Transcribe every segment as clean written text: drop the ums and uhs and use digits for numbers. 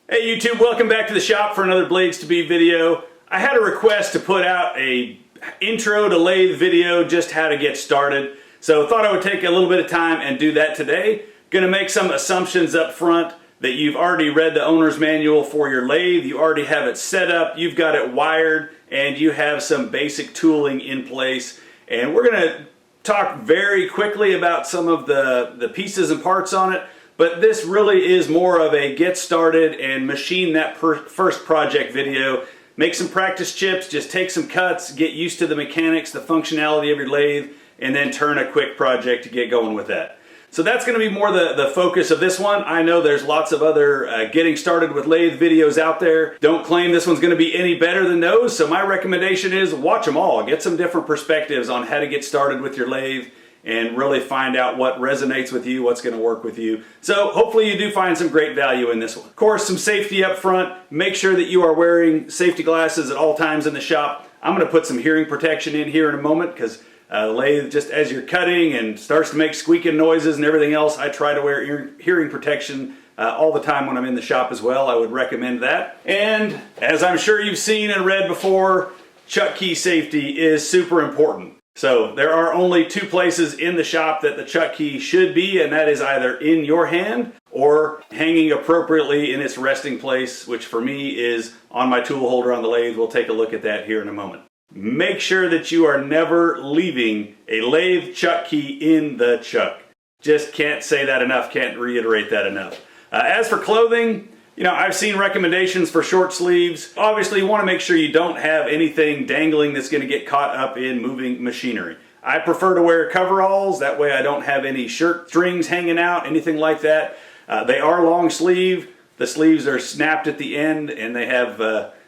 Hey YouTube, welcome back to the shop for another BladesIIB video. I had a request to put out a intro to lathe video, just how to get started. So thought I would take a little bit of time and do that today. Gonna make some assumptions up front that you've already read the owner's manual for your lathe, you already have it set up, you've got it wired, and you have some basic tooling in place. And we're gonna talk very quickly about some of the pieces and parts on it. But this really is more of a get started and machine that first project video. Make some practice chips, just take some cuts, get used to the mechanics, the functionality of your lathe, and then turn a quick project to get going with that. So that's going to be more the focus of this one. I know there's lots of other getting started with lathe videos out there. Don't claim this one's going to be any better than those, so my recommendation is watch them all. Get some different perspectives on how to get started with your lathe and really find out what resonates with you, what's going to work with you. So hopefully you do find some great value in this one. Of course, some safety up front. Make sure that you are wearing safety glasses at all times in the shop. I'm going to put some hearing protection in here in a moment because the lathe, just as you're cutting and starts to make squeaking noises and everything else, I try to wear hearing protection all the time when I'm in the shop as well. I would recommend that. And as I'm sure you've seen and read before, chuck key safety is super important. So there are only two places in the shop that the chuck key should be, and that is either in your hand or hanging appropriately in its resting place, which for me is on my tool holder on the lathe. We'll take a look at that here in a moment. Make sure that you are never leaving a lathe chuck key in the chuck. Just can't say that enough, can't reiterate that enough. As for clothing, I've seen recommendations for short sleeves. Obviously, you want to make sure you don't have anything dangling that's going to get caught up in moving machinery. I prefer to wear coveralls, that way I don't have any shirt strings hanging out, anything like that. They are long sleeve. The sleeves are snapped at the end and they have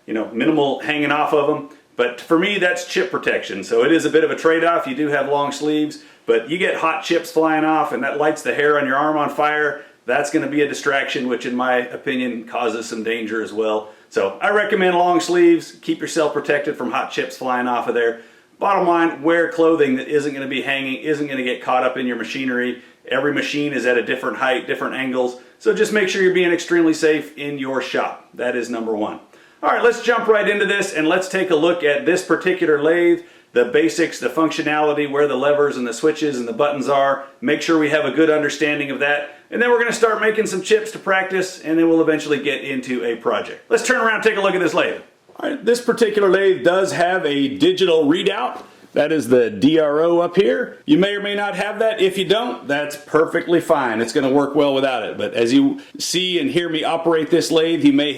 minimal hanging off of them. But for me, that's chip protection, so it is a bit of a trade-off. You do have long sleeves, but you get hot chips flying off and that lights the hair on your arm on fire. That's going to be a distraction, which in my opinion causes some danger as well. So I recommend long sleeves. Keep yourself protected from hot chips flying off of there. Bottom line, wear clothing that isn't going to be hanging, isn't going to get caught up in your machinery. Every machine is at a different height, different angles. So just make sure you're being extremely safe in your shop. That is number one. All right, let's jump right into this and let's take a look at this particular lathe. The basics, the functionality, where the levers and the switches and the buttons are. Make sure we have a good understanding of that. And then we're going to start making some chips to practice, and then we'll eventually get into a project. Let's turn around and take a look at this lathe. All right, this particular lathe does have a digital readout. That is the DRO up here. You may or may not have that. If you don't, that's perfectly fine. It's going to work well without it. But as you see and hear me operate this lathe, you may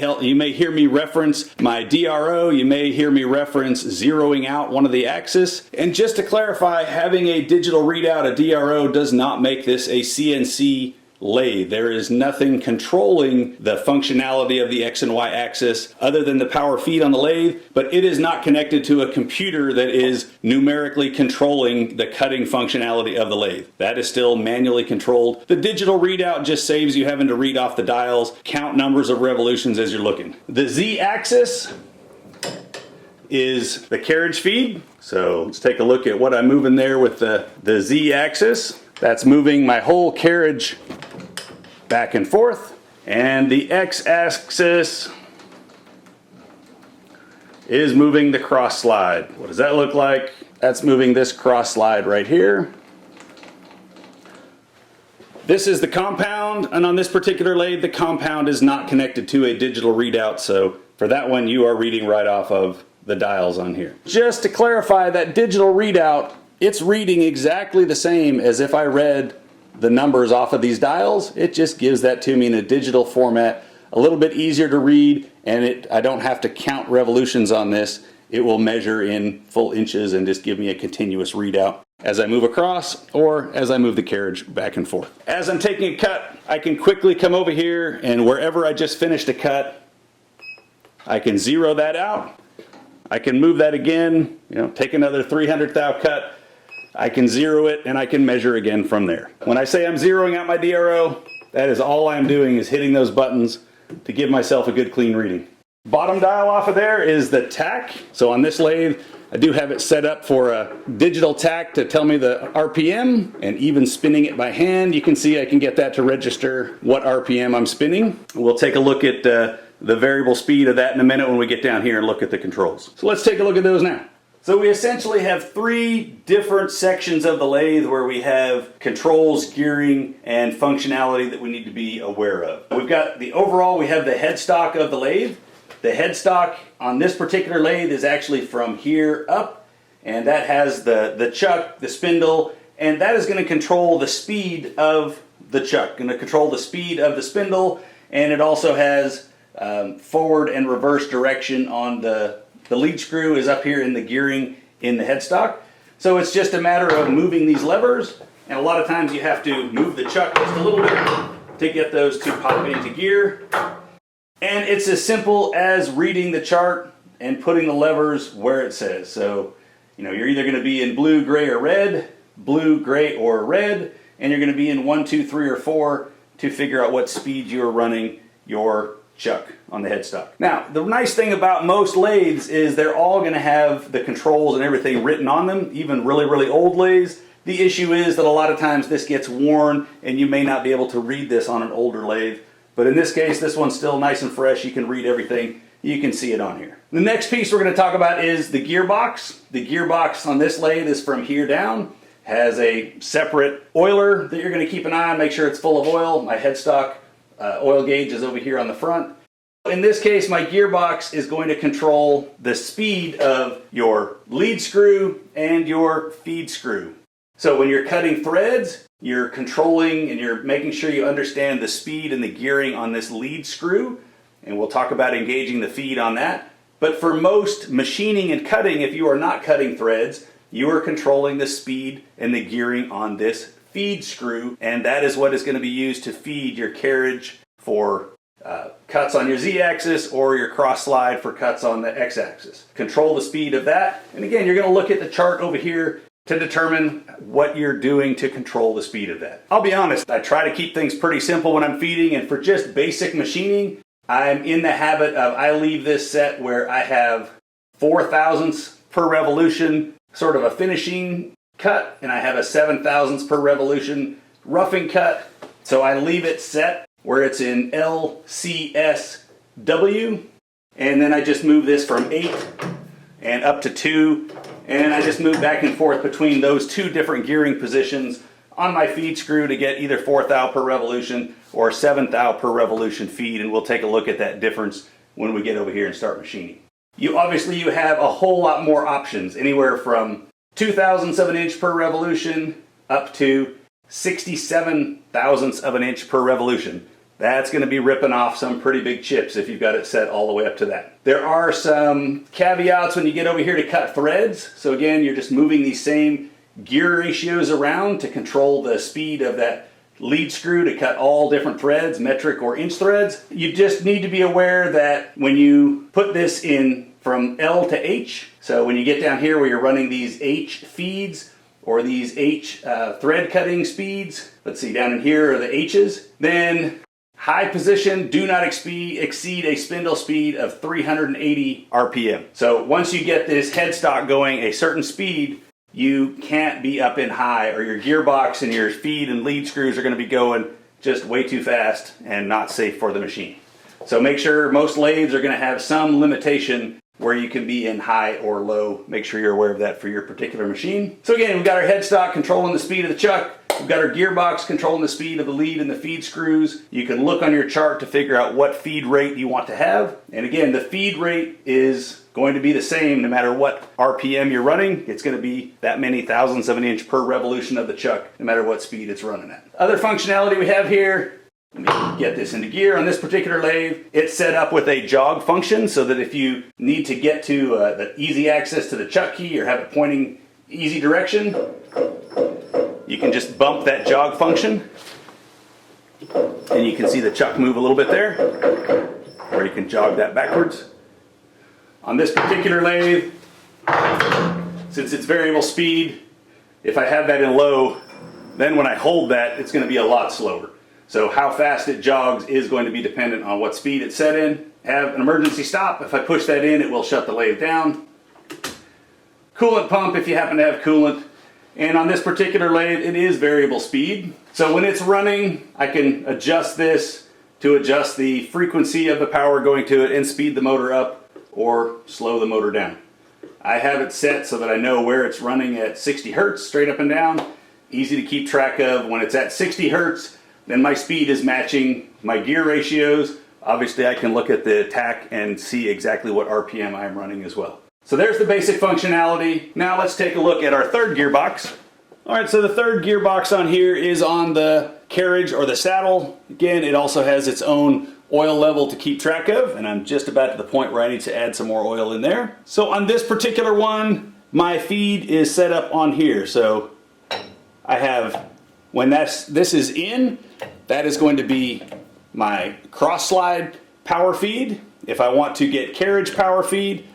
hear me reference my DRO. You may hear me reference zeroing out one of the axes. And just to clarify, having a digital readout, a DRO, does not make this a CNC lathe. There is nothing controlling the functionality of the X and Y axis other than the power feed on the lathe, but it is not connected to a computer that is numerically controlling the cutting functionality of the lathe. That is still manually controlled. The digital readout just saves you having to read off the dials, count numbers of revolutions as you're looking. The Z axis is the carriage feed. So let's take a look at what I'm moving there with the Z axis. That's moving my whole carriage back and forth. And the X-axis is moving the cross slide. What does that look like? That's moving this cross slide right here. This is the compound, and on this particular lathe, the compound is not connected to a digital readout, so for that one, you are reading right off of the dials on here. Just to clarify, that digital readout, it's reading exactly the same as if I read the numbers off of these dials. It just gives that to me in a digital format, a little bit easier to read, and I don't have to count revolutions on this. It will measure in full inches and just give me a continuous readout as I move across or as I move the carriage back and forth. As I'm taking a cut, I can quickly come over here, and wherever I just finished a cut, I can zero that out. I can move that again, take another 300th thou cut. I can zero it and I can measure again from there. When I say I'm zeroing out my DRO, that is all I'm doing is hitting those buttons to give myself a good clean reading. Bottom dial off of there is the tack. So on this lathe, I do have it set up for a digital tack to tell me the RPM, and even spinning it by hand, you can see I can get that to register what RPM I'm spinning. We'll take a look at the variable speed of that in a minute when we get down here and look at the controls. So let's take a look at those now. So we essentially have three different sections of the lathe where we have controls, gearing, and functionality that we need to be aware of. We've got the overall, we have the headstock of the lathe. The headstock on this particular lathe is actually from here up, and that has the chuck, the spindle, and that is going to control the speed of the chuck, going to control the speed of the spindle, and it also has forward and reverse direction on the lead screw is up here in the gearing in the headstock. So it's just a matter of moving these levers, and a lot of times you have to move the chuck just a little bit to get those to pop into gear. And it's as simple as reading the chart and putting the levers where it says. So, you know, you're either going to be in blue, gray, or red, blue, gray, or red, and you're going to be in 1, 2, 3, or 4 to figure out what speed you're running your chuck on the headstock. Now, the nice thing about most lathes is they're all going to have the controls and everything written on them, even really, really old lathes. The issue is that a lot of times this gets worn and you may not be able to read this on an older lathe. But in this case, this one's still nice and fresh. You can read everything. You can see it on here. The next piece we're going to talk about is the gearbox. The gearbox on this lathe is from here down. Has a separate oiler that you're going to keep an eye on, make sure it's full of oil. My headstock oil gauge is over here on the front. In this case, my gearbox is going to control the speed of your lead screw and your feed screw. So when you're cutting threads, you're controlling and you're making sure you understand the speed and the gearing on this lead screw. And we'll talk about engaging the feed on that. But for most machining and cutting, if you are not cutting threads, you are controlling the speed and the gearing on this feed screw, and that is what is going to be used to feed your carriage for cuts on your Z-axis or your cross slide for cuts on the X-axis. Control the speed of that, and again, you're going to look at the chart over here to determine what you're doing to control the speed of that. I'll be honest, I try to keep things pretty simple when I'm feeding, and for just basic machining, I'm in the habit of, I leave this set where I have 4 thousandths per revolution, sort of a finishing cut, and I have a 7 thousandths per revolution roughing cut. So I leave it set where it's in LCSW, and then I just move this from 8 and up to 2, and I just move back and forth between those two different gearing positions on my feed screw to get either 4 thou per revolution or 7 thou per revolution feed, and we'll take a look at that difference when we get over here and start machining. You have a whole lot more options, anywhere from 2 thousandths of an inch per revolution up to 67 thousandths of an inch per revolution. That's going to be ripping off some pretty big chips if you've got it set all the way up to that. There are some caveats when you get over here to cut threads. So again, you're just moving these same gear ratios around to control the speed of that lead screw to cut all different threads, metric or inch threads. You just need to be aware that when you put this in from L to H, so when you get down here where you're running these H feeds or these H thread cutting speeds, let's see, down in here are the H's, then high position, do not exceed a spindle speed of 380 RPM. So once you get this headstock going a certain speed, you can't be up in high, or your gearbox and your feed and lead screws are going to be going just way too fast and not safe for the machine. So make sure, most lathes are going to have some limitation where you can be in high or low. Make sure you're aware of that for your particular machine. So again, we've got our headstock controlling the speed of the chuck. We've got our gearbox controlling the speed of the lead and the feed screws. You can look on your chart to figure out what feed rate you want to have. And again, the feed rate is going to be the same no matter what RPM you're running. It's going to be that many thousandths of an inch per revolution of the chuck, no matter what speed it's running at. Other functionality we have here, let me get this into gear. On this particular lathe, it's set up with a jog function so that if you need to get to the easy access to the chuck key or have it pointing easy direction, you can just bump that jog function and you can see the chuck move a little bit there, or you can jog that backwards. On this particular lathe, since it's variable speed, if I have that in low, then when I hold that, it's going to be a lot slower. So how fast it jogs is going to be dependent on what speed it's set in. Have an emergency stop. If I push that in, it will shut the lathe down. Coolant pump if you happen to have coolant. And on this particular lathe, it is variable speed. So when it's running, I can adjust this to adjust the frequency of the power going to it and speed the motor up or slow the motor down. I have it set so that I know where it's running at 60 Hertz straight up and down. Easy to keep track of. When it's at 60 Hertz, then my speed is matching my gear ratios. Obviously I can look at the tach and see exactly what RPM I'm running as well. So there's the basic functionality. Now let's take a look at our third gearbox. Alright, so the third gearbox on here is on the carriage or the saddle. Again, it also has its own oil level to keep track of, and I'm just about to the point where I need to add some more oil in there. So on this particular one, my feed is set up on here. So I have, when this is in, that is going to be my cross slide power feed. If I want to get carriage power feed,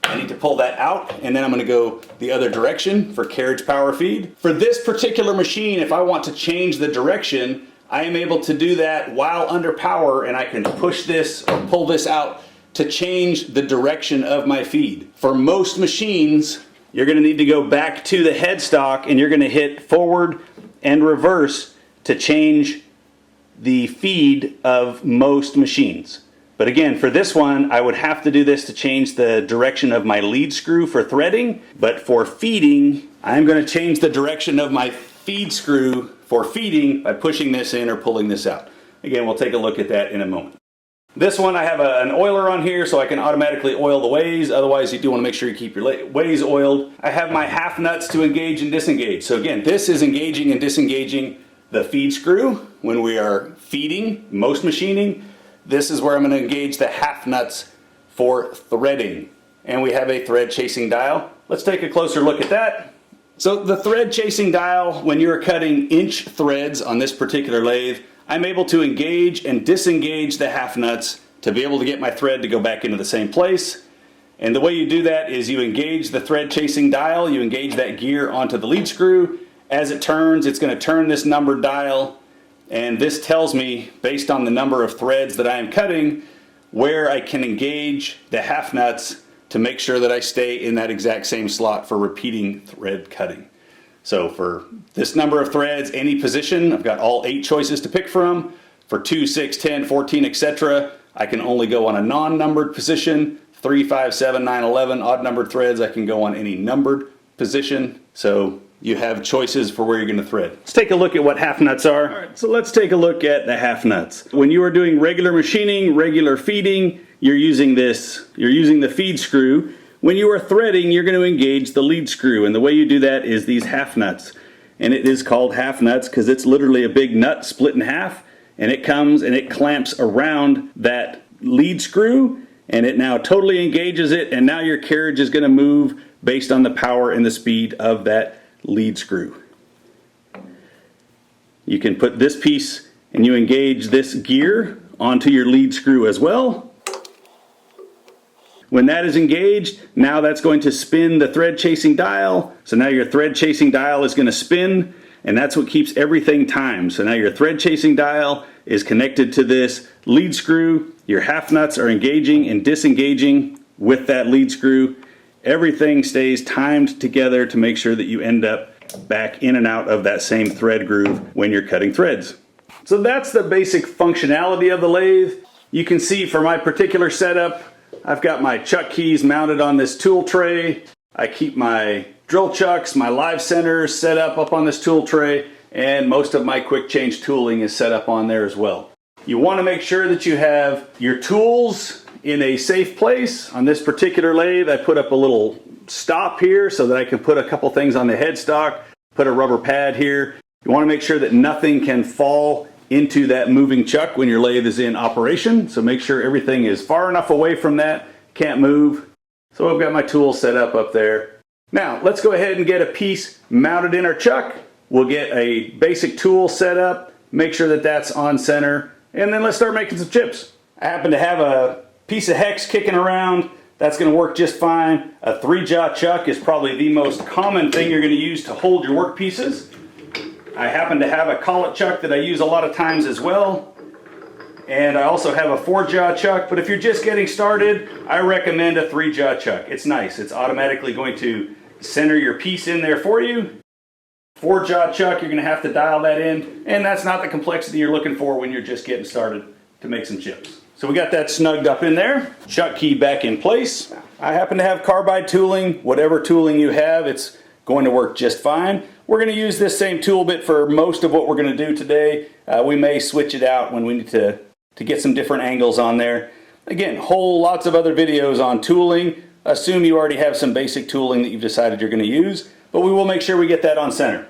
I need to pull that out, and then I'm going to go the other direction for carriage power feed. For this particular machine, if I want to change the direction, I am able to do that while under power, and I can push this or pull this out to change the direction of my feed. For most machines, you're going to need to go back to the headstock and you're going to hit forward and reverse to change the feed of most machines. But again, for this one, I would have to do this to change the direction of my lead screw for threading. But for feeding, I'm going to change the direction of my feed screw for feeding by pushing this in or pulling this out. Again, we'll take a look at that in a moment. This one, I have an oiler on here so I can automatically oil the ways. Otherwise, you do want to make sure you keep your ways oiled. I have my half nuts to engage and disengage. So again, this is engaging and disengaging the feed screw when we are feeding, most machining. This is where I'm going to engage the half nuts for threading. And we have a thread chasing dial. Let's take a closer look at that. So the thread chasing dial, when you're cutting inch threads on this particular lathe, I'm able to engage and disengage the half nuts to be able to get my thread to go back into the same place. And the way you do that is you engage the thread chasing dial, you engage that gear onto the lead screw. As it turns, it's going to turn this numbered dial, and this tells me, based on the number of threads that I am cutting, where I can engage the half nuts to make sure that I stay in that exact same slot for repeating thread cutting. So for this number of threads, any position, I've got all 8 choices to pick from. For 2, 6, 10, 14, etc., I can only go on a non-numbered position. 3, 5, 7, 9, 11, odd numbered threads, I can go on any numbered position. So you have choices for where you're going to thread. Let's take a look at what half nuts are. All right, so let's take a look at the half nuts. When you are doing regular machining, regular feeding, you're using the feed screw. When you are threading, you're going to engage the lead screw, and the way you do that is these half nuts. And it is called half nuts because it's literally a big nut split in half, and it comes and it clamps around that lead screw, and it now totally engages it, and now your carriage is going to move based on the power and the speed of that lead screw. You can put this piece and you engage this gear onto your lead screw as well. When that is engaged, now that's going to spin the thread chasing dial. So now your thread chasing dial is going to spin, and that's what keeps everything timed. So now your thread chasing dial is connected to this lead screw. Your half nuts are engaging and disengaging with that lead screw. Everything stays timed together to make sure that you end up back in and out of that same thread groove when you're cutting threads. So that's the basic functionality of the lathe. You can see for my particular setup, I've got my chuck keys mounted on this tool tray. I keep my drill chucks, my live centers set up on this tool tray, and most of my quick change tooling is set up on there as well. You want to make sure that you have your tools in a safe place. On this particular lathe, I put up a little stop here so that I can put a couple things on the headstock, put a rubber pad here. You want to make sure that nothing can fall into that moving chuck when your lathe is in operation. So make sure everything is far enough away from that, can't move. So I've got my tools set up there. Now let's go ahead and get a piece mounted in our chuck. We'll get a basic tool set up, make sure that that's on center, and then let's start making some chips. I happen to have a piece of hex kicking around. That's going to work just fine. A 3-jaw chuck is probably the most common thing you're going to use to hold your work pieces. I happen to have a collet chuck that I use a lot of times as well. And I also have a 4-jaw chuck, but if you're just getting started, I recommend a 3-jaw chuck. It's nice. It's automatically going to center your piece in there for you. 4-jaw chuck, you're going to have to dial that in, and that's not the complexity you're looking for when you're just getting started. to make some chips. So we got that snugged up in there. Chuck key back in place. I happen to have carbide tooling. Whatever tooling you have, it's going to work just fine. We're going to use this same tool bit for most of what we're going to do today. We may switch it out when we need to get some different angles on there. Again, lots of other videos on tooling. Assume you already have some basic tooling that you've decided you're going to use, but we will make sure we get that on center.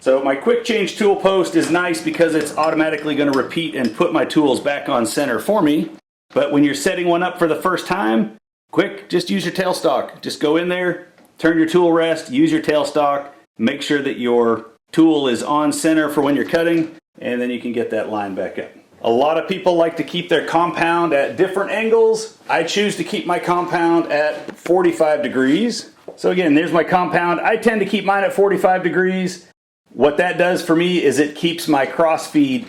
So my quick change tool post is nice because it's automatically going to repeat and put my tools back on center for me. But when you're setting one up for the first time, quick, just use your tailstock. Just go in there, turn your tool rest, use your tailstock, make sure that your tool is on center for when you're cutting, and then you can get that line back up. A lot of people like to keep their compound at different angles. I choose to keep my compound at 45 degrees. So again, there's my compound. I tend to keep mine at 45 degrees. What that does for me is it keeps my cross feed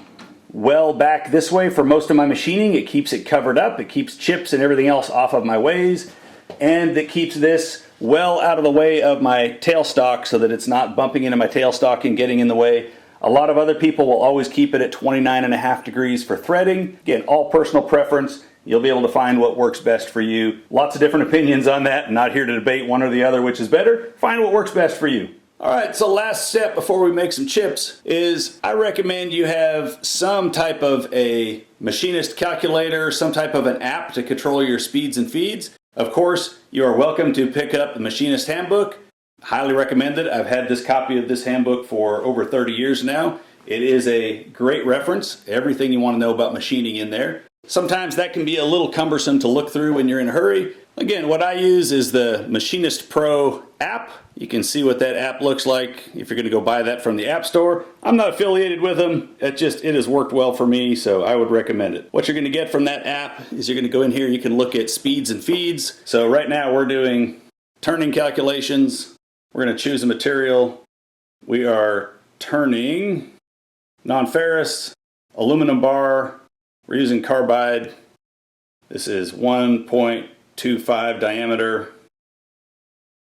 well back this way for most of my machining. It keeps it covered up. It keeps chips and everything else off of my ways. And it keeps this well out of the way of my tailstock so that it's not bumping into my tailstock and getting in the way. A lot of other people will always keep it at 29.5 degrees for threading. Again, all personal preference. You'll be able to find what works best for you. Lots of different opinions on that. Not here to debate one or the other which is better. Find what works best for you. Alright, so last step before we make some chips is I recommend you have some type of a machinist calculator, some type of an app to control your speeds and feeds. Of course, you are welcome to pick up the Machinist Handbook. Highly recommend it. I've had this copy of this handbook for over 30 years now. It is a great reference. Everything you want to know about machining in there. Sometimes that can be a little cumbersome to look through when you're in a hurry. Again, what I use is the Machinist Pro app. You can see what that app looks like if you're going to go buy that from the App Store. I'm not affiliated with them. It has worked well for me, so I would recommend it. What you're going to get from that app is you're going to go in here, you can look at speeds and feeds. So right now we're doing turning calculations. We're going to choose a material. We are turning non-ferrous, aluminum bar. We're using carbide. This is 1.25 diameter.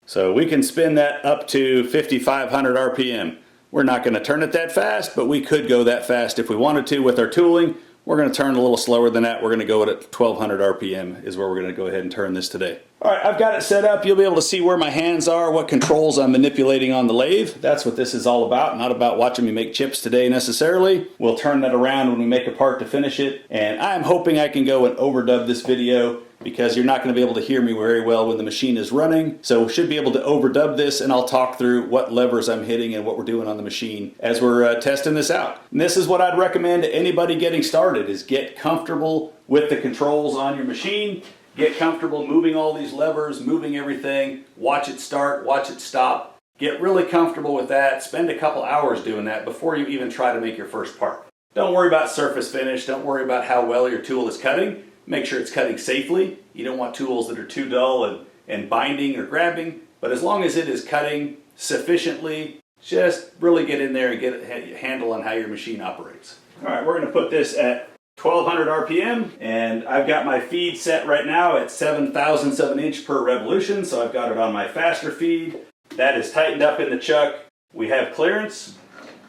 So we can spin that up to 5,500 RPM. We're not going to turn it that fast, but we could go that fast if we wanted to with our tooling. We're going to turn a little slower than that. We're going to go at 1,200 RPM is where we're going to go ahead and turn this today. All right, I've got it set up. You'll be able to see where my hands are, what controls I'm manipulating on the lathe. That's what this is all about, not about watching me make chips today necessarily. We'll turn that around when we make a part to finish it. And I'm hoping I can go and overdub this video because you're not going to be able to hear me very well when the machine is running. So we should be able to overdub this, and I'll talk through what levers I'm hitting and what we're doing on the machine as we're testing this out. And this is what I'd recommend to anybody getting started, is get comfortable with the controls on your machine. Get comfortable moving all these levers, moving everything. Watch it start, watch it stop. Get really comfortable with that. Spend a couple hours doing that before you even try to make your first part. Don't worry about surface finish. Don't worry about how well your tool is cutting. Make sure it's cutting safely. You don't want tools that are too dull and binding or grabbing. But as long as it is cutting sufficiently, just really get in there and get a handle on how your machine operates. All right, we're going to put this at 1,200 RPM, and I've got my feed set right now at 7,000ths of an inch per revolution, so I've got it on my faster feed. That is tightened up in the chuck. We have clearance.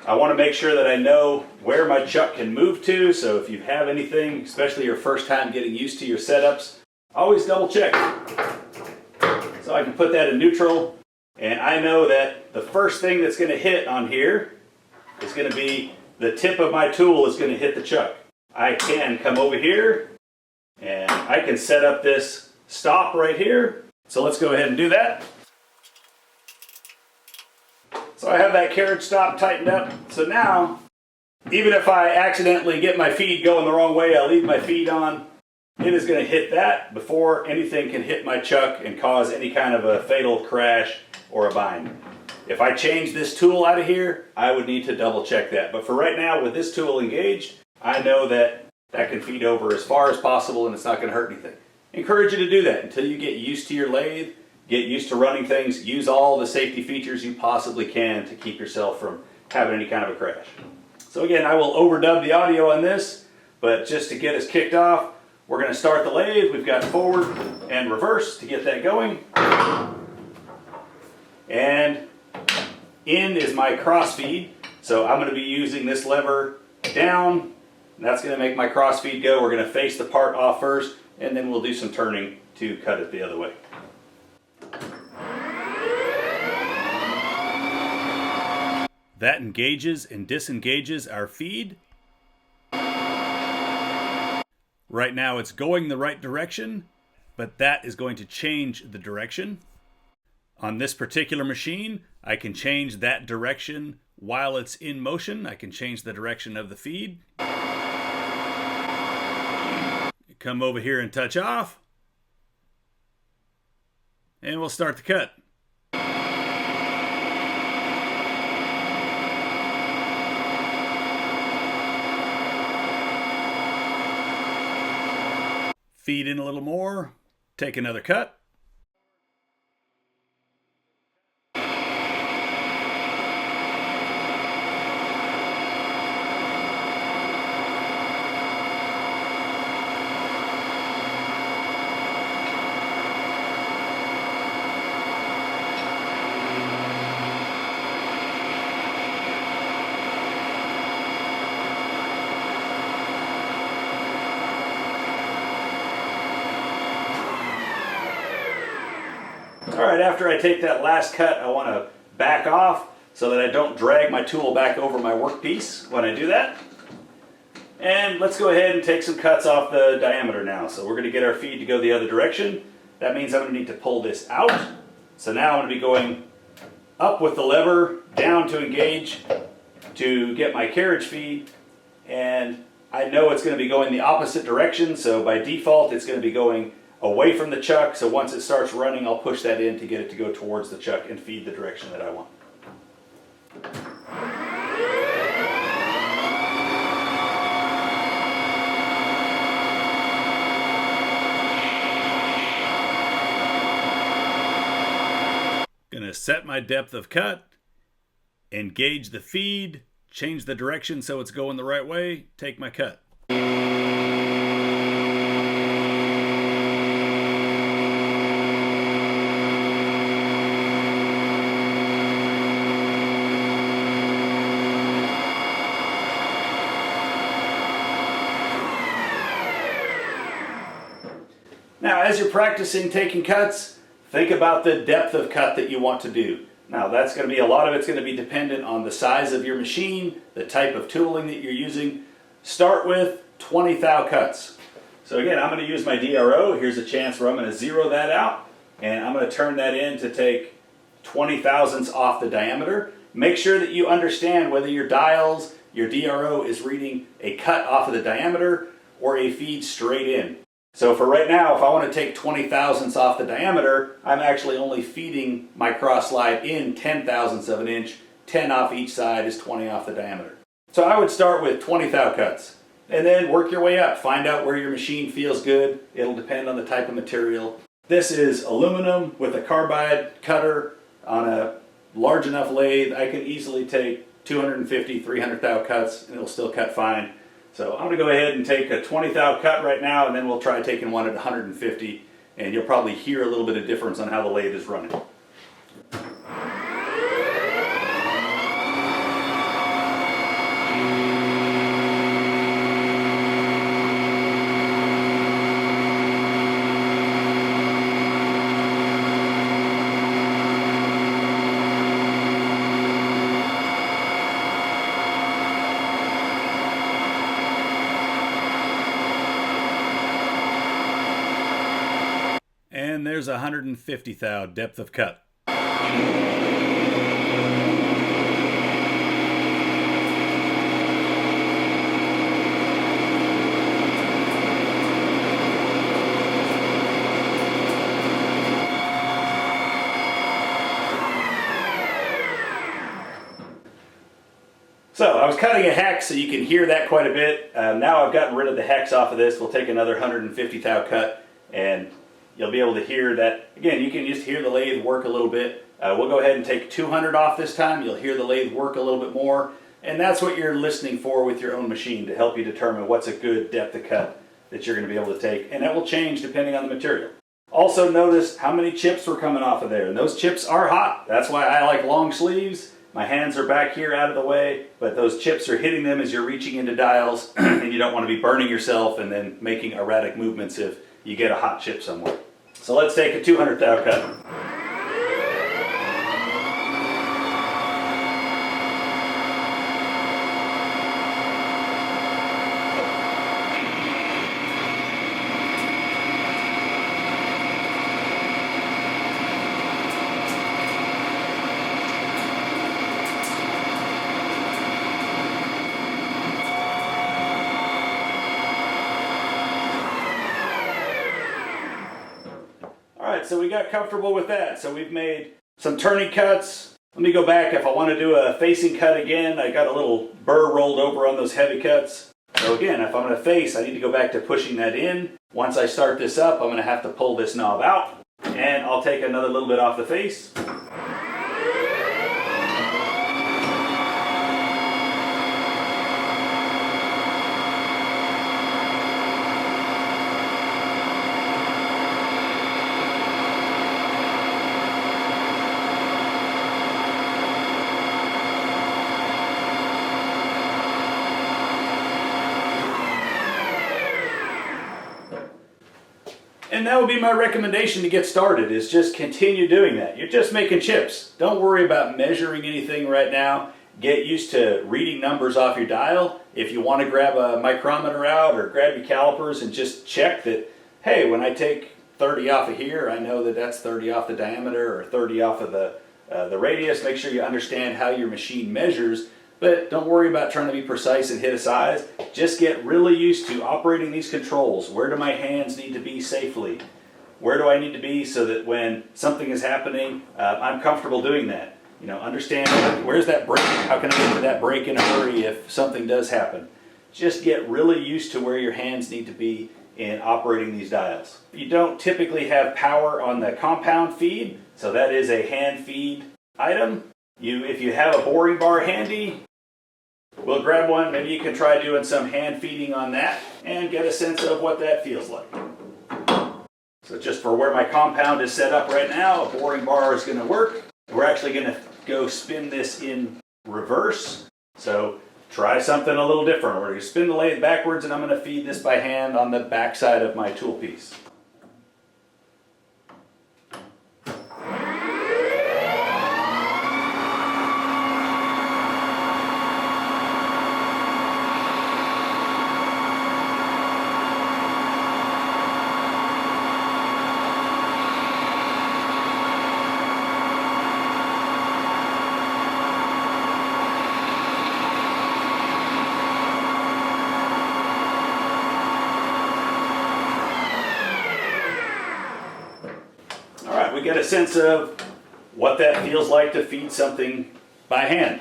I want to make sure that I know where my chuck can move to, so if you have anything, especially your first time getting used to your setups, always double check. So I can put that in neutral, and I know that the first thing that's going to hit on here is going to be the tip of my tool is going to hit the chuck. I can come over here and I can set up this stop right here. So let's go ahead and do that. So I have that carriage stop tightened up. So now, even if I accidentally get my feed going the wrong way, I leave my feed on, it is going to hit that before anything can hit my chuck and cause any kind of a fatal crash or a bind. If I change this tool out of here, I would need to double check that. But for right now, with this tool engaged, I know that that can feed over as far as possible and it's not going to hurt anything. Encourage you to do that until you get used to your lathe, get used to running things, use all the safety features you possibly can to keep yourself from having any kind of a crash. So again, I will overdub the audio on this, but just to get us kicked off, we're going to start the lathe. We've got forward and reverse to get that going. And in is my cross feed, so I'm going to be using this lever down And that's going to make my cross feed go. We're going to face the part off first, and then we'll do some turning to cut it the other way. That engages and disengages our feed. Right now it's going the right direction, but that is going to change the direction. On this particular machine, I can change that direction while it's in motion. I can change the direction of the feed. Come over here and touch off. And we'll start the cut. Feed in a little more, take another cut. Alright, after I take that last cut, I want to back off so that I don't drag my tool back over my workpiece when I do that. And let's go ahead and take some cuts off the diameter now. So we're going to get our feed to go the other direction. That means I'm going to need to pull this out. So now I'm going to be going up with the lever, down to engage, to get my carriage feed. And I know it's going to be going the opposite direction, so by default it's going to be going away from the chuck, so once it starts running, I'll push that in to get it to go towards the chuck and feed the direction that I want. Gonna set my depth of cut, engage the feed, change the direction so it's going the right way, take my cut. Now, as you're practicing taking cuts, think about the depth of cut that you want to do. Now, that's going to be, a lot of it's going to be dependent on the size of your machine, the type of tooling that you're using. Start with 20 thou cuts. So again, I'm going to use my DRO. Here's a chance where I'm going to zero that out, and I'm going to turn that in to take 20 thousandths off the diameter. Make sure that you understand whether your dials, your DRO is reading a cut off of the diameter or a feed straight in. So for right now, if I want to take 20 thousandths off the diameter, I'm actually only feeding my cross slide in 10 thousandths of an inch. 10 off each side is 20 off the diameter. So I would start with 20 thou cuts and then work your way up. Find out where your machine feels good. It'll depend on the type of material. This is aluminum with a carbide cutter on a large enough lathe. I can easily take 250, 300 thou cuts and it'll still cut fine. So I'm going to go ahead and take a 20 thou cut right now, and then we'll try taking one at 150, and you'll probably hear a little bit of difference on how the lathe is running. And there's 150 thou depth of cut. So I was cutting a hex so you can hear that quite a bit. Now I've gotten rid of the hex off of this. We'll take another 150 thou cut and you'll be able to hear that. Again, you can just hear the lathe work a little bit. We'll go ahead and take 200 off this time. You'll hear the lathe work a little bit more. And that's what you're listening for with your own machine to help you determine what's a good depth of cut that you're going to be able to take. And that will change depending on the material. Also notice how many chips were coming off of there. And those chips are hot. That's why I like long sleeves. My hands are back here out of the way, but those chips are hitting them as you're reaching into dials, and you don't want to be burning yourself and then making erratic movements if you get a hot chip somewhere. So let's take a 200 thou cut. Alright, so we got comfortable with that. So we've made some turning cuts. Let me go back. If I want to do a facing cut again, I got a little burr rolled over on those heavy cuts. So again, if I'm going to face, I need to go back to pushing that in. Once I start this up, I'm going to have to pull this knob out. And I'll take another little bit off the face. And that would be my recommendation to get started, is just continue doing that. You're just making chips. Don't worry about measuring anything right now. Get used to reading numbers off your dial. If you want to grab a micrometer out or grab your calipers and just check that, hey, when I take 30 off of here, I know that that's 30 off the diameter or 30 off of the radius. Make sure you understand how your machine measures. But don't worry about trying to be precise and hit a size. Just get really used to operating these controls. Where do my hands need to be safely? Where do I need to be so that when something is happening, I'm comfortable doing that? You know, understand where's that brake? How can I get to that brake in a hurry if something does happen? Just get really used to where your hands need to be in operating these dials. You don't typically have power on the compound feed, so that is a hand feed item. If you have a boring bar handy, we'll grab one. Maybe you can try doing some hand feeding on that and get a sense of what that feels like. So just for where my compound is set up right now, a boring bar is going to work. We're actually going to go spin this in reverse. So try something a little different. We're going to spin the lathe backwards, and I'm going to feed this by hand on the back side of my tool piece. We get a sense of what that feels like to feed something by hand.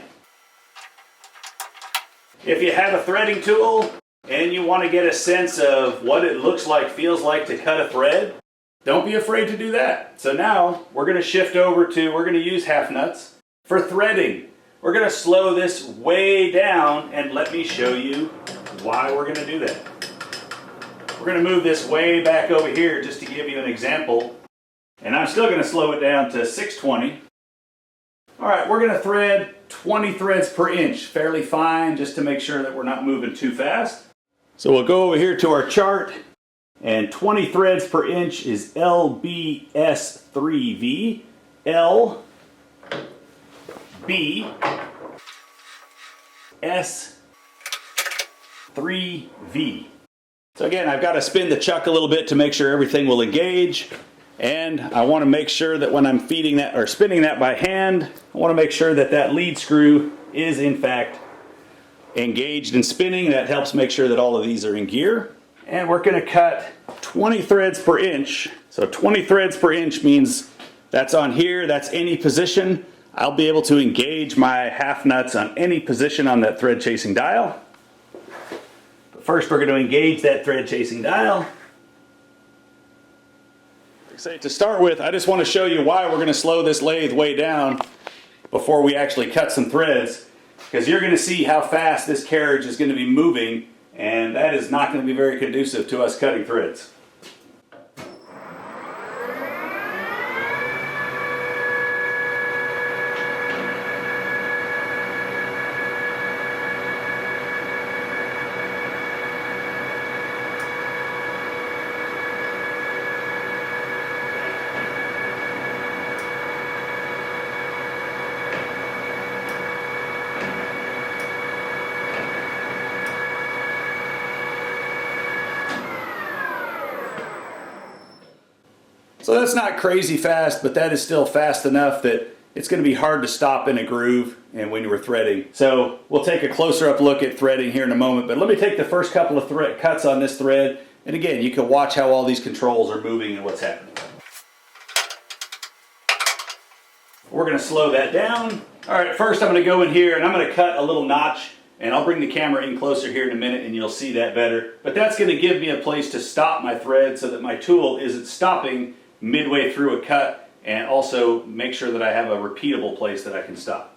If you have a threading tool and you want to get a sense of what it looks like, feels like to cut a thread, don't be afraid to do that. So now we're going to shift over to, we're going to use half nuts for threading. We're going to slow this way down and let me show you why we're going to do that. We're going to move this way back over here just to give you an example. And I'm still going to slow it down to 620. Alright, we're going to thread 20 threads per inch, fairly fine, just to make sure that we're not moving too fast. So we'll go over here to our chart, and 20 threads per inch is LBS3V, LBS3V. So again, I've got to spin the chuck a little bit to make sure everything will engage. And I want to make sure that when I'm feeding that or spinning that by hand, I want to make sure that that lead screw is in fact engaged and spinning. That helps make sure that all of these are in gear. And we're going to cut 20 threads per inch. So 20 threads per inch means that's on here, that's any position. I'll be able to engage my half nuts on any position on that thread chasing dial. But first we're going to engage that thread chasing dial. To start with, I just want to show you why we're going to slow this lathe way down before we actually cut some threads, because you're going to see how fast this carriage is going to be moving, and that is not going to be very conducive to us cutting threads. So that's not crazy fast, but that is still fast enough that it's going to be hard to stop in a groove and when you were threading. So we'll take a closer up look at threading here in a moment, but let me take the first couple of cuts on this thread, and again, you can watch how all these controls are moving and what's happening. We're going to slow that down. All right, first I'm going to go in here and I'm going to cut a little notch, and I'll bring the camera in closer here in a minute and you'll see that better. But that's going to give me a place to stop my thread so that my tool isn't stopping midway through a cut, and also make sure that I have a repeatable place that I can stop.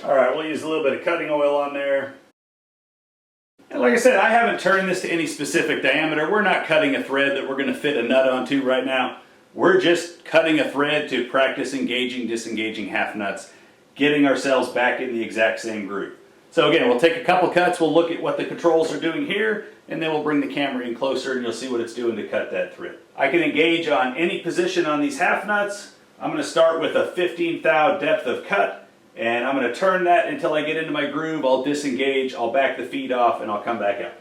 Alright, we'll use a little bit of cutting oil on there. And like I said, I haven't turned this to any specific diameter. We're not cutting a thread that we're going to fit a nut onto right now. We're just cutting a thread to practice engaging, disengaging half nuts, getting ourselves back in the exact same groove. So again, we'll take a couple cuts, we'll look at what the controls are doing here, and then we'll bring the camera in closer and you'll see what it's doing to cut that thread. I can engage on any position on these half nuts. I'm going to start with a 15th thou depth of cut. And I'm going to turn that until I get into my groove. I'll disengage, I'll back the feed off, and I'll come back out.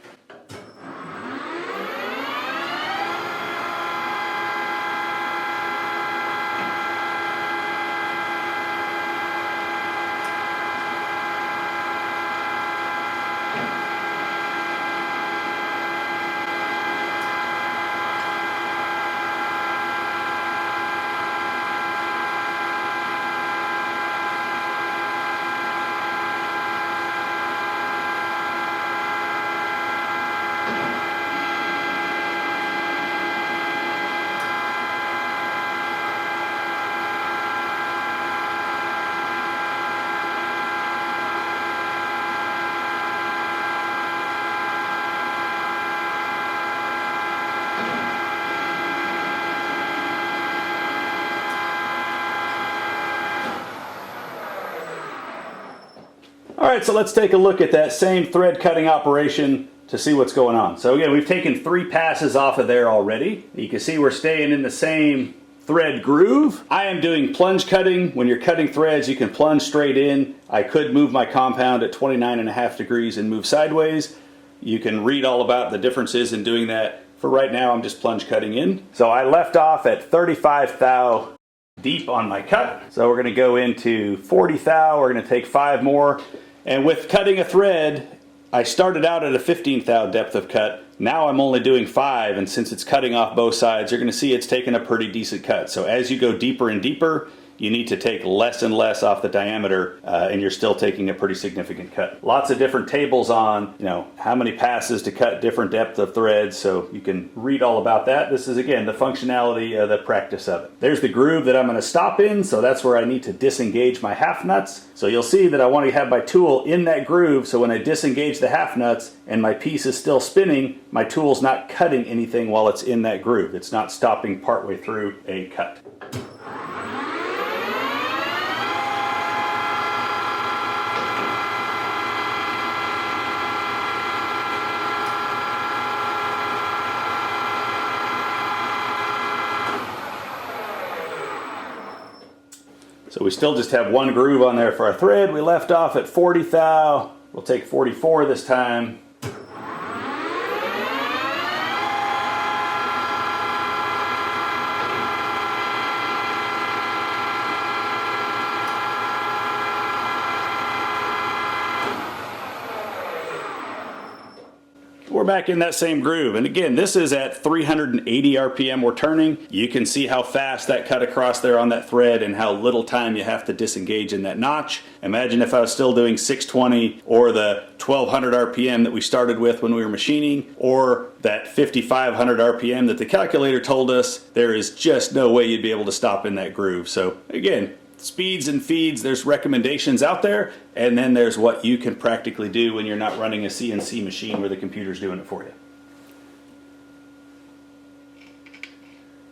Alright, so let's take a look at that same thread cutting operation to see what's going on. So again, we've taken 3 passes off of there already. You can see we're staying in the same thread groove. I am doing plunge cutting. When you're cutting threads, you can plunge straight in. I could move my compound at 29.5 degrees and move sideways. You can read all about the differences in doing that. For right now, I'm just plunge cutting in. So I left off at 35 thou deep on my cut. So we're going to go into 40 thou. We're going to take 5 more. And with cutting a thread, I started out at a 15th thou depth of cut. Now I'm only doing 5, and since it's cutting off both sides, you're going to see it's taking a pretty decent cut. So as you go deeper and deeper, you need to take less and less off the diameter, and you're still taking a pretty significant cut. Lots of different tables on, how many passes to cut different depth of threads, so you can read all about that. This is, again, the functionality, the practice of it. There's the groove that I'm going to stop in, so that's where I need to disengage my half nuts. So you'll see that I want to have my tool in that groove, so when I disengage the half nuts and my piece is still spinning, my tool's not cutting anything while it's in that groove. It's not stopping partway through a cut. So we still just have 1 groove on there for our thread. We left off at 40 thou. We'll take 44 this time. We're back in that same groove, and again, this is at 380 RPM we're turning. You can see how fast that cut across there on that thread and how little time you have to disengage in that notch. Imagine if I was still doing 620 or the 1200 RPM that we started with when we were machining, or that 5500 RPM that the calculator told us. There is just no way you'd be able to stop in that groove. So again, speeds and feeds, there's recommendations out there, and then there's what you can practically do when you're not running a CNC machine where the computer's doing it for you.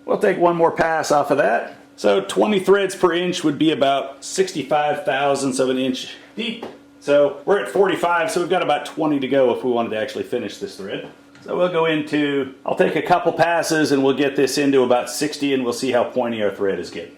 We'll take 1 more pass off of that. So 20 threads per inch would be about 65 thousandths of an inch deep. So we're at 45, so we've got about 20 to go if we wanted to actually finish this thread. So we'll go into, I'll take a couple passes and we'll get this into about 60 and we'll see how pointy our thread is getting.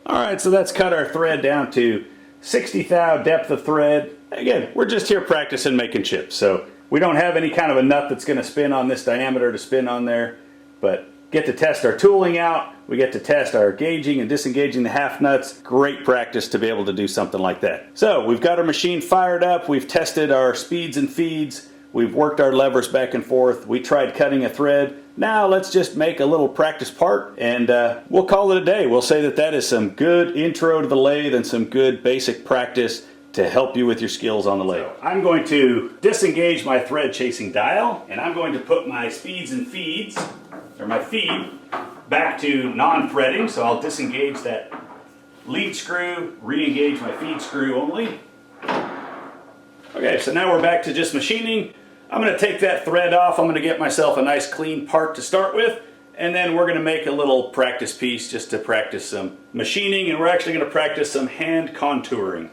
Alright, so that's cut our thread down to 60 thou depth of thread. Again, we're just here practicing making chips, so we don't have any kind of a nut that's going to spin on this diameter to spin on there, but get to test our tooling out, we get to test our gauging and disengaging the half nuts. Great practice to be able to do something like that. So we've got our machine fired up, we've tested our speeds and feeds, we've worked our levers back and forth, we tried cutting a thread. Now let's just make a little practice part and we'll call it a day. We'll say that that is some good intro to the lathe and some good basic practice to help you with your skills on the lathe. So I'm going to disengage my thread chasing dial and I'm going to put my speeds and feeds, or my feed, back to non-threading. So I'll disengage that lead screw, re-engage my feed screw only. Okay, so now we're back to just machining. I'm going to take that thread off. I'm going to get myself a nice clean part to start with, and then we're going to make a little practice piece just to practice some machining, and we're actually going to practice some hand contouring.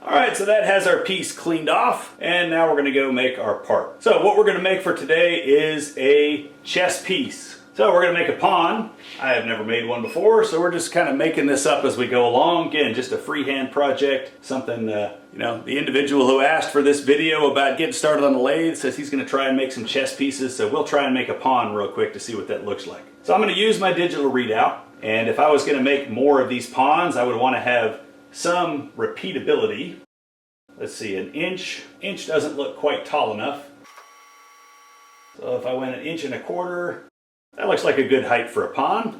Alright, so that has our piece cleaned off, and now we're going to go make our part. So what we're going to make for today is a chess piece. So we're going to make a pawn. I have never made one before, so we're just kind of making this up as we go along. Again, just a freehand project, something, you know, the individual who asked for this video about getting started on the lathe says he's going to try and make some chess pieces, so we'll try and make a pawn real quick to see what that looks like. So I'm going to use my digital readout, and if I was going to make more of these pawns, I would want to have some repeatability. Let's see, an inch. Inch doesn't look quite tall enough. So if I went 1.25 inches, that looks like a good height for a pawn.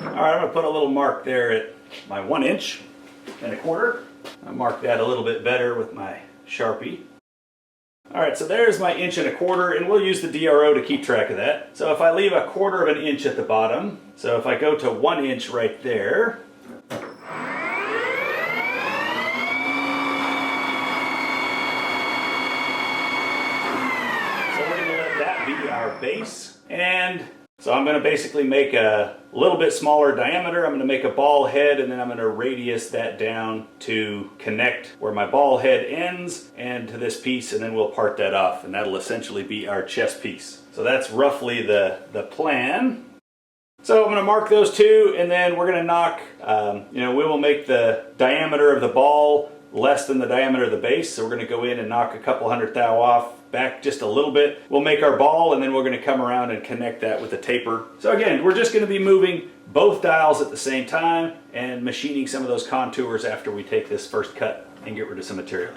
Alright, I'm going to put a little mark there at my 1.25 inches. I'll mark that a little bit better with my Sharpie. Alright, so there's my 1.25 inches, and we'll use the DRO to keep track of that. So if I leave 1/4 inch at the bottom, so if I go to 1 inch right there, so we're going to let that be our base, and so I'm going to basically make a little bit smaller diameter. I'm going to make a ball head, and then I'm going to radius that down to connect where my ball head ends and to this piece, and then we'll part that off, and that'll essentially be our chess piece. So that's roughly the plan. So I'm going to mark those two, and then we're going to knock, we will make the diameter of the ball less than the diameter of the base. So we're going to go in and knock a couple hundred thou off, back just a little bit. We'll make our ball, and then we're going to come around and connect that with a taper. So again, we're just going to be moving both dials at the same time and machining some of those contours after we take this first cut and get rid of some material.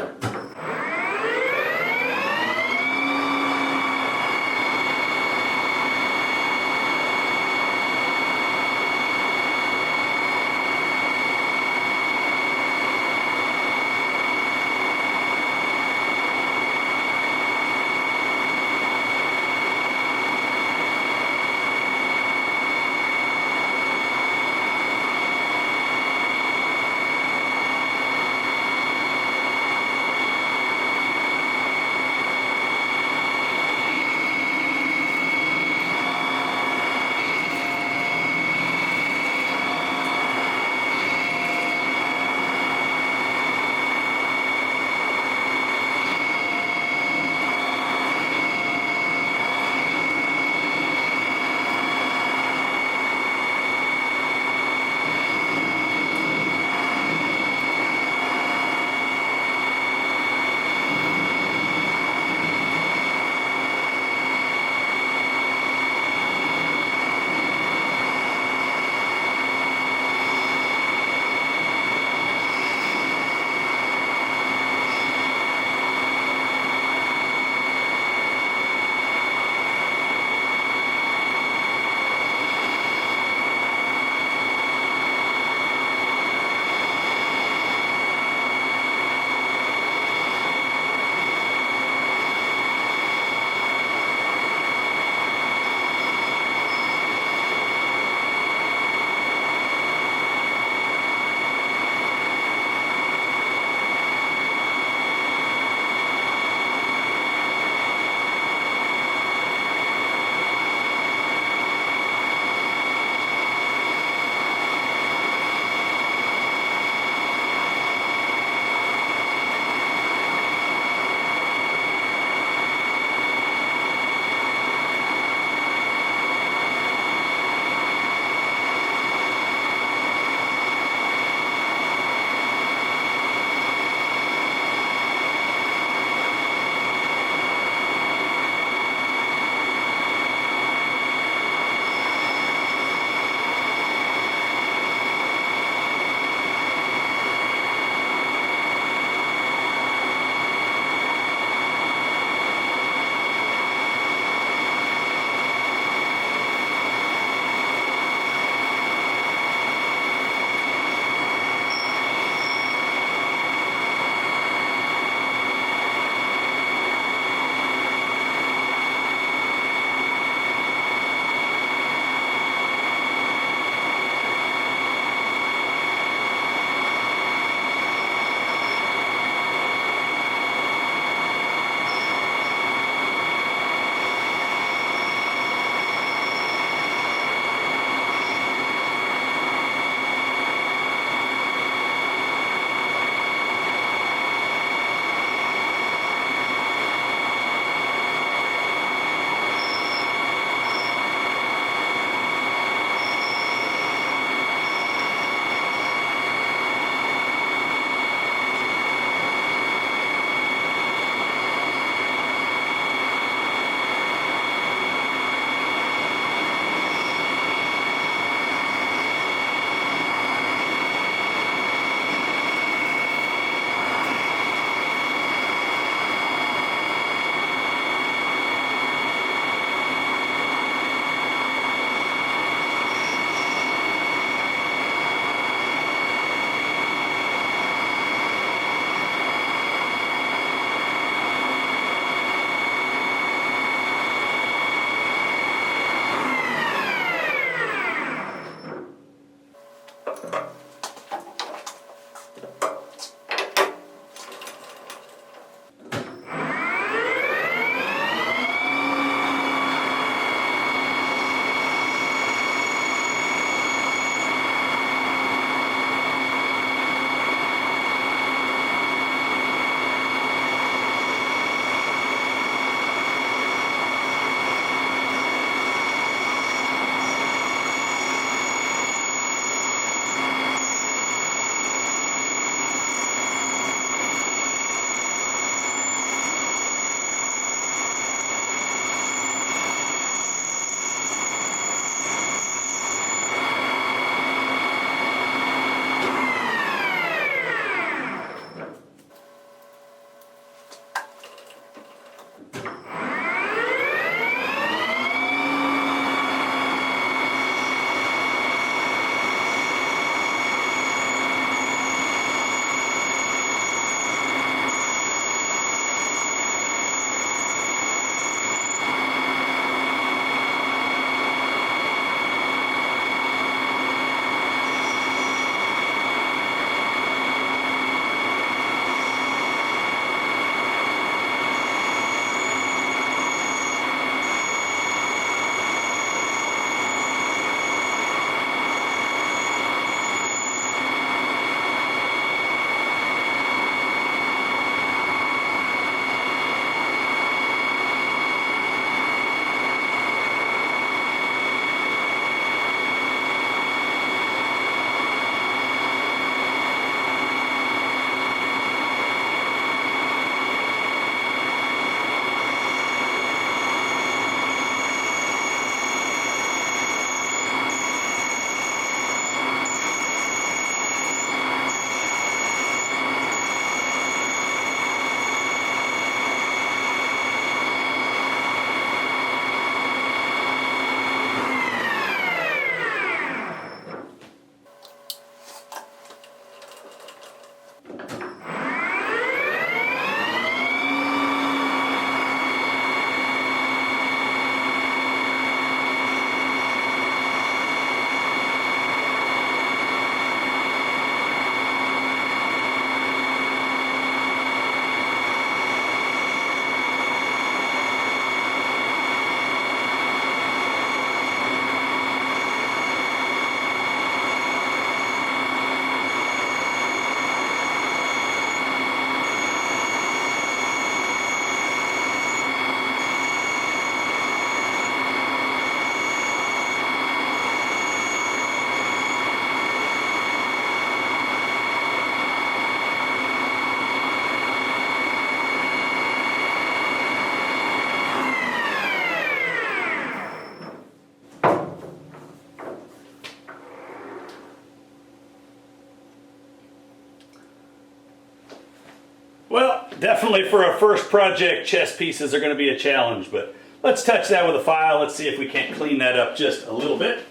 Definitely for a first project, chest pieces are going to be a challenge, but let's touch that with a file. Let's see if we can't clean that up just a little bit.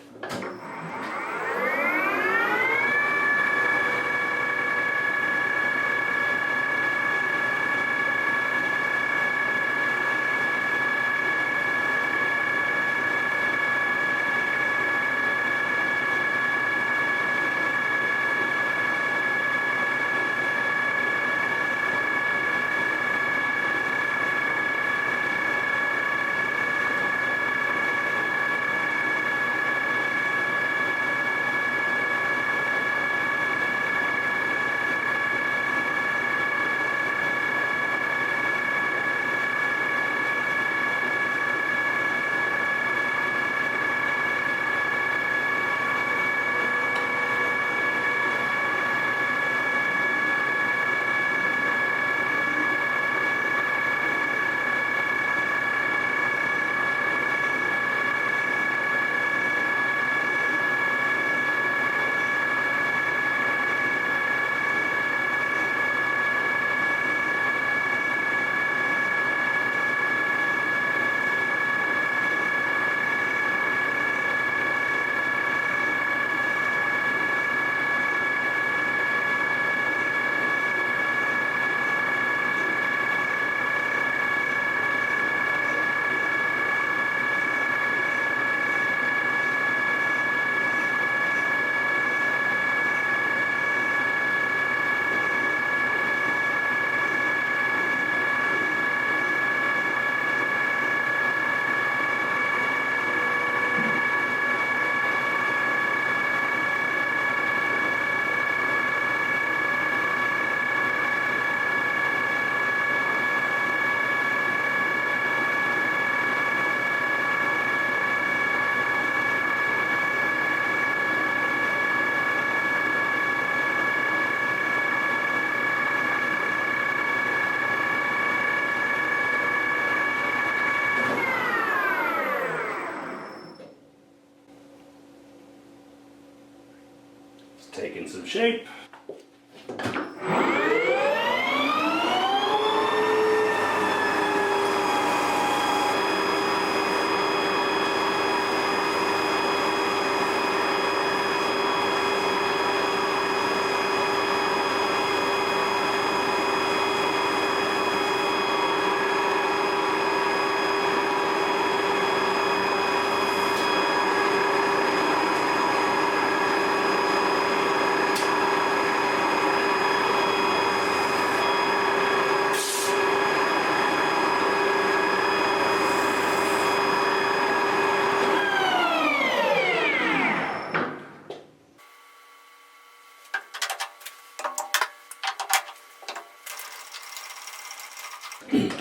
Taking some shape.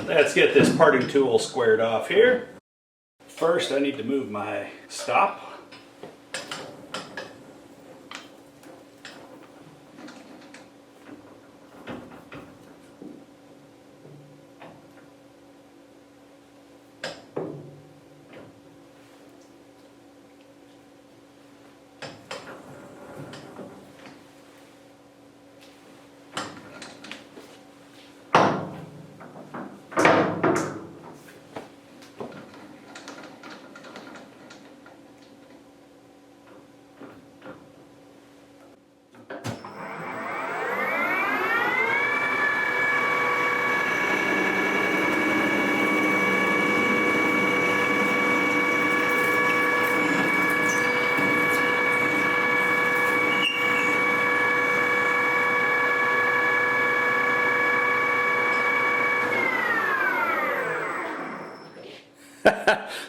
Let's get this parting tool squared off here. First, I need to move my stop.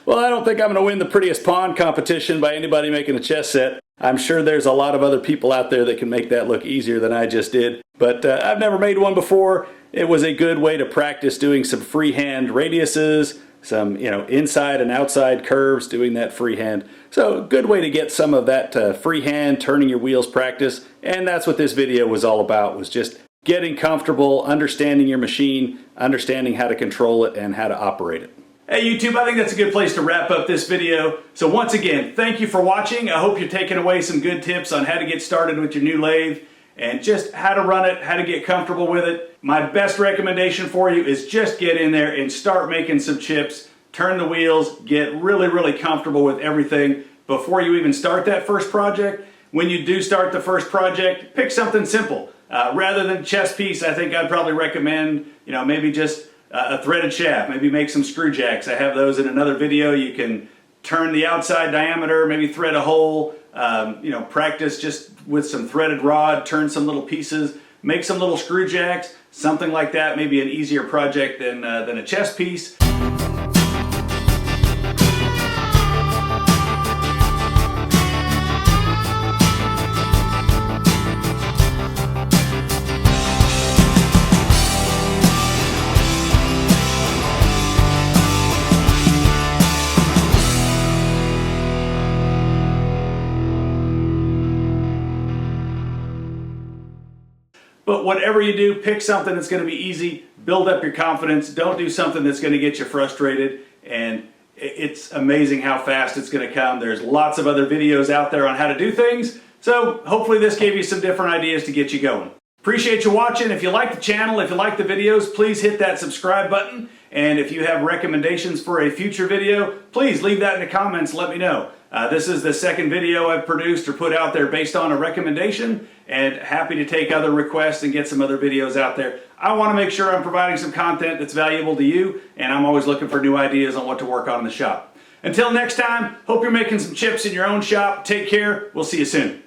Well, I don't think I'm going to win the prettiest pawn competition by anybody making a chess set. I'm sure there's a lot of other people out there that can make that look easier than I just did. But I've never made one before. It was a good way to practice doing some freehand radiuses, some inside and outside curves, doing that freehand. So good way to get some of that freehand turning your wheels practice. And that's what this video was all about, was just getting comfortable, understanding your machine, understanding how to control it and how to operate it. Hey YouTube, I think that's a good place to wrap up this video. So once again, thank you for watching. I hope you're taking away some good tips on how to get started with your new lathe. and just how to run it, how to get comfortable with it. My best recommendation for you is just get in there and start making some chips, turn the wheels, get really comfortable with everything before you even start that first project. When you do start the first project, pick something simple. Rather than chest piece, I think I'd probably recommend, maybe just a threaded shaft, maybe make some screw jacks. I have those in another video. You can turn the outside diameter, maybe thread a hole, practice just with some threaded rod, turn some little pieces, make some little screw jacks, something like that, maybe an easier project than a chest piece. But whatever you do, pick something that's going to be easy, build up your confidence, don't do something that's going to get you frustrated, and it's amazing how fast it's going to come. There's lots of other videos out there on how to do things, so hopefully this gave you some different ideas to get you going. Appreciate you watching. If you like the channel, if you like the videos, please hit that subscribe button, and if you have recommendations for a future video, please leave that in the comments, let me know. This is the second video I've produced or put out there based on a recommendation, and happy to take other requests and get some other videos out there. I want to make sure I'm providing some content that's valuable to you, and I'm always looking for new ideas on what to work on in the shop. Until next time, hope you're making some chips in your own shop. Take care. We'll see you soon.